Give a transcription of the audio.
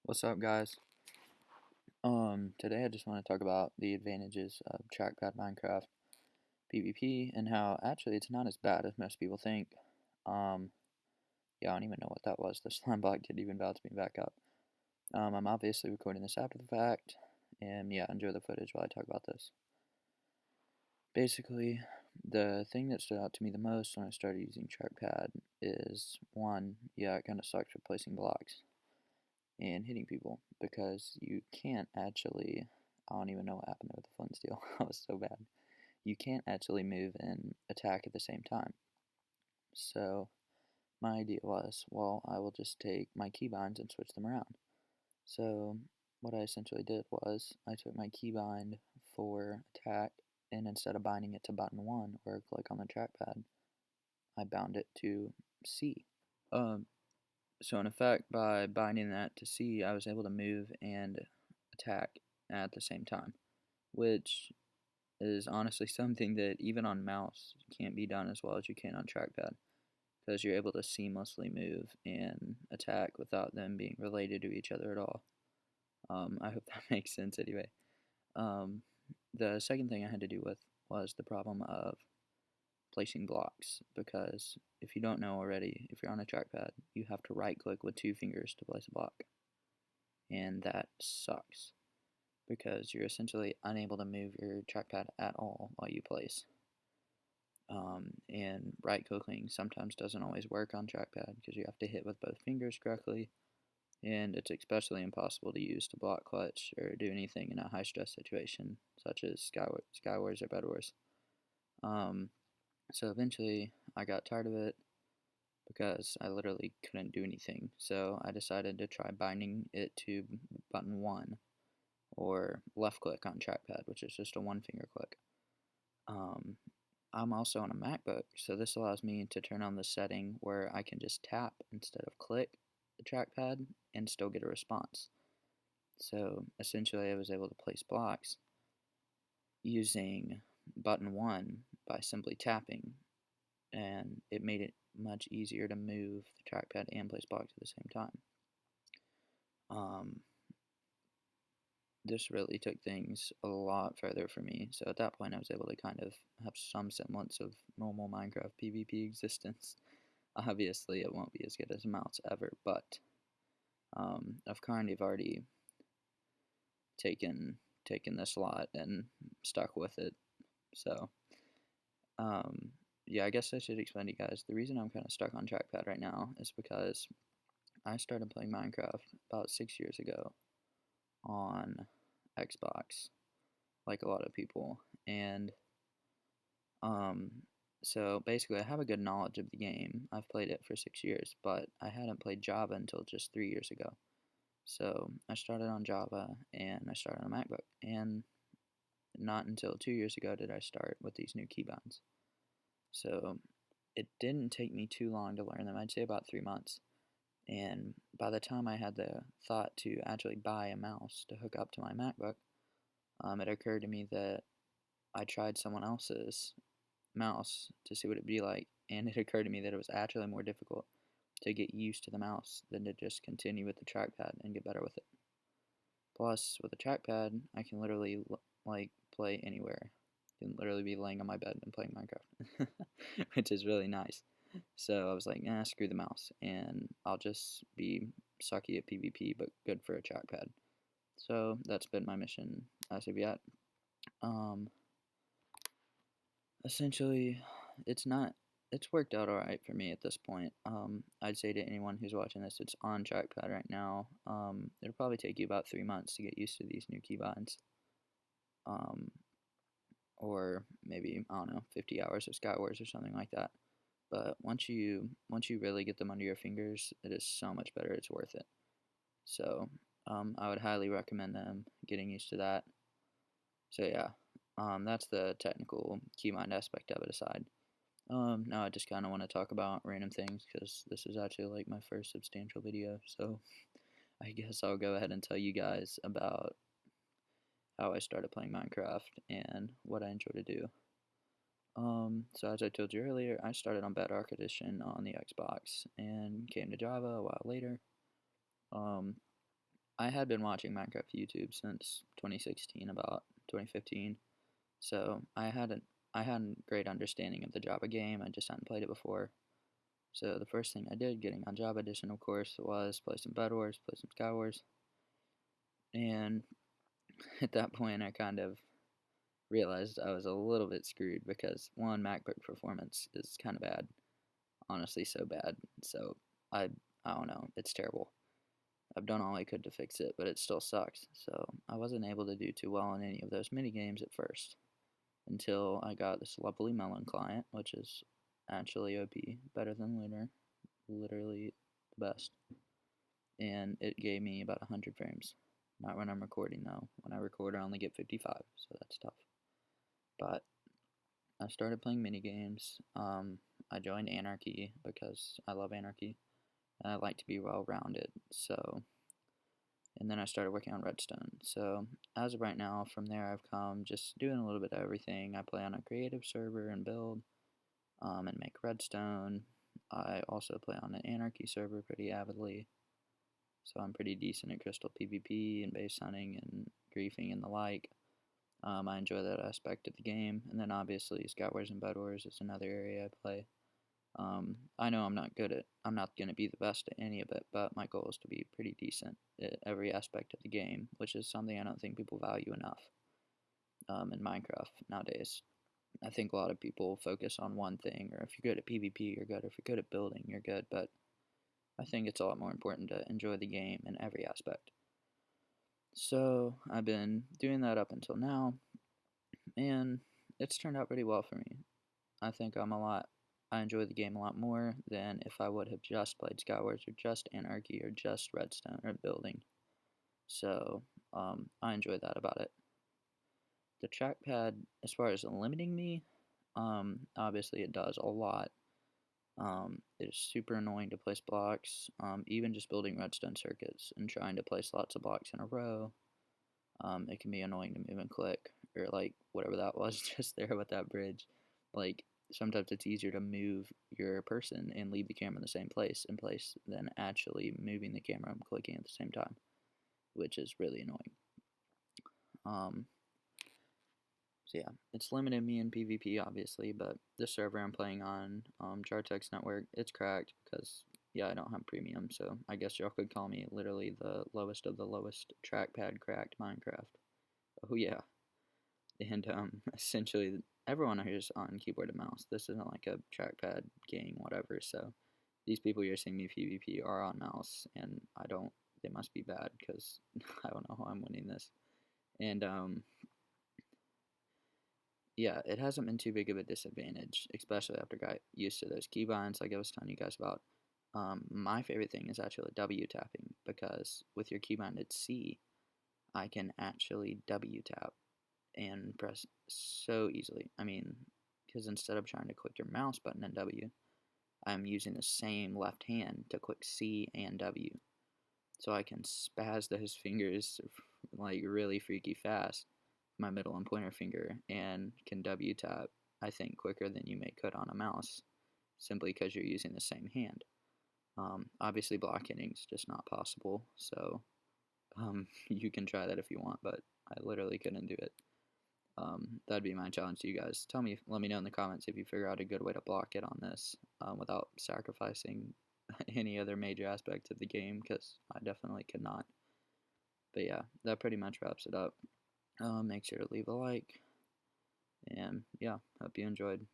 What's up, guys? Today I just want to talk about the advantages of trackpad Minecraft PvP and how actually it's not as bad as most people think. Um, yeah, I don't even know what that was. The slime block didn't even bounce me back up. I'm obviously recording this after the fact, and yeah, enjoy the footage while I talk about this. Basically, the thing that stood out to me the most when I started using trackpad is one, yeah, it kind of sucks for placing blocks and hitting people because you can't actually. I don't even know what happened with the flint steel. That was so bad. You can't actually move and attack at the same time. So my idea was, well, I will just take my keybinds and switch them around. So what I essentially did was I took my keybind for attack, and instead of binding it to button 1 or click on the trackpad, I bound it to C. Um, So in effect, by binding that to C, I was able to move and attack at the same time, which is honestly something that even on mouse can't be done as well as you can on trackpad, because you're able to seamlessly move and attack without them being related to each other at all. I hope that makes sense anyway. Um, the second thing I had to do with was the problem of placing blocks, because if you don't know already, if you're on a trackpad, you have to right click with 2 fingers to place a block, and that sucks because you're essentially unable to move your trackpad at all while you place. And right clicking sometimes doesn't always work on trackpad because you have to hit with both fingers correctly, and it's especially impossible to use to block clutch or do anything in a high stress situation such as Skywars or Bed Wars. So eventually I got tired of it because I literally couldn't do anything. So I decided to try binding it to button 1 or left click on trackpad, which is just a 1 finger click. I'm also on a MacBook, so this allows me to turn on the setting where I can just tap instead of click the trackpad and still get a response. So essentially, I was able to place blocks using button 1 by simply tapping, and it made it much easier to move the trackpad and place blocks at the same time. This really took things a lot further for me. So at that point, I was able to kind of have some semblance of normal Minecraft PvP existence. Obviously, it won't be as good as a mouse ever, but I've kind of already taken this lot and stuck with it. So, yeah, I guess I should explain to you guys the reason I'm kind of stuck on trackpad right now is because I started playing Minecraft about 6 years ago on Xbox, like a lot of people, and um, so basically I have a good knowledge of the game. I've played it for 6 years, but I hadn't played Java until just 3 years ago. So I started on Java and I started on a MacBook, and not until 2 years ago did I start with these new keybinds. So it didn't take me too long to learn them. I'd say about 3 months. And by the time I had the thought to actually buy a mouse to hook up to my MacBook, it occurred to me that I tried someone else's mouse to see what it'd be like, and it occurred to me that it was actually more difficult to get used to the mouse than to just continue with the trackpad and get better with it. Plus, with a trackpad, I can literally like play anywhere. I can literally be laying on my bed and playing Minecraft, which is really nice. So I was like, nah, screw the mouse, and I'll just be sucky at PvP, but good for a trackpad. So that's been my mission as of yet. Essentially, it's worked out alright for me at this point. I'd say to anyone who's watching this, it's on trackpad right now. It'll probably take you about 3 months to get used to these new keybinds. Or maybe, I don't know, 50 hours of Skywars or something like that. But once you really get them under your fingers, it is so much better. It's worth it. So I would highly recommend them getting used to that. So yeah, that's the technical keybind aspect of it aside. Now I just kind of want to talk about random things because this is actually like my first substantial video. So I guess I'll go ahead and tell you guys about how I started playing Minecraft and what I enjoy to do. So as I told you earlier, I started on Bedrock Edition on the Xbox and came to Java a while later. Um, I had been watching Minecraft YouTube since 2016, about 2015, so I had a great understanding of the Java game. I just hadn't played it before. So the first thing I did, getting on Java Edition, of course, was play some Bed Wars, play some Sky Wars, and at that point, I kind of realized I was a little bit screwed because one, MacBook performance is kind of bad, honestly, so bad. So I I don't know, it's terrible. I've done all I could to fix it, but it still sucks. So I wasn't able to do too well in any of those mini games at first until I got this lovely Melon client, which is actually OP, better than Lunar, literally the best. And it gave me about 100 frames. Not when I'm recording though. When I record, I only get 55, so that's tough. But I started playing mini games. I joined Anarchy because I love Anarchy and I like to be well rounded. So, and then I started working on Redstone. So, as of right now, from there I've come just doing a little bit of everything. I play on a creative server and build and make Redstone. I also play on an Anarchy server pretty avidly. So I'm pretty decent at crystal PvP and base hunting and griefing and the like. I enjoy that aspect of the game, and then obviously Scout Wars and Bed Wars is another area I play. I know I'm not going to be the best at any of it, but my goal is to be pretty decent at every aspect of the game, which is something I don't think people value enough in Minecraft nowadays. I think a lot of people focus on one thing, or if you're good at PvP, you're good, or if you're good at building, you're good, but I think it's a lot more important to enjoy the game in every aspect. So I've been doing that up until now, and it's turned out pretty well for me. I think I enjoy the game a lot more than if I would have just played Skywars or just Anarchy or just Redstone or building. So I enjoy that about it. The trackpad, as far as limiting me, obviously it does a lot. It's super annoying to place blocks, even just building redstone circuits and trying to place lots of blocks in a row. It can be annoying to move and click, or like whatever that was just there with that bridge. Like sometimes it's easier to move your person and leave the camera in the same place than actually moving the camera and clicking at the same time, which is really annoying. Um, so yeah, it's limited me in PvP obviously, but the server I'm playing on, Jartex Network, it's cracked because yeah, I don't have premium, so I guess y'all could call me literally the lowest of the lowest trackpad cracked Minecraft. Oh yeah, and essentially everyone here is on keyboard and mouse. This isn't like a trackpad game, whatever. So these people you're seeing me PvP are on mouse, and I don't. They must be bad because I don't know how I'm winning this. And yeah, it hasn't been too big of a disadvantage, especially after I got used to those keybinds like I was telling you guys about. My favorite thing is actually W tapping because with your keybind at C, I can actually W tap and press so easily. I mean, because instead of trying to click your mouse button and W, I'm using the same left hand to click C and W. So I can spaz those fingers like really freaky fast, my middle and pointer finger, and can W tap, I think, quicker than you may could on a mouse, simply because you're using the same hand. Obviously, block hitting's just not possible, so you can try that if you want, but I literally couldn't do it. That'd be my challenge to you guys. Let me know in the comments if you figure out a good way to block it on this without sacrificing any other major aspect of the game, because I definitely could not. But yeah, that pretty much wraps it up. Make sure to leave a like, and yeah, hope you enjoyed.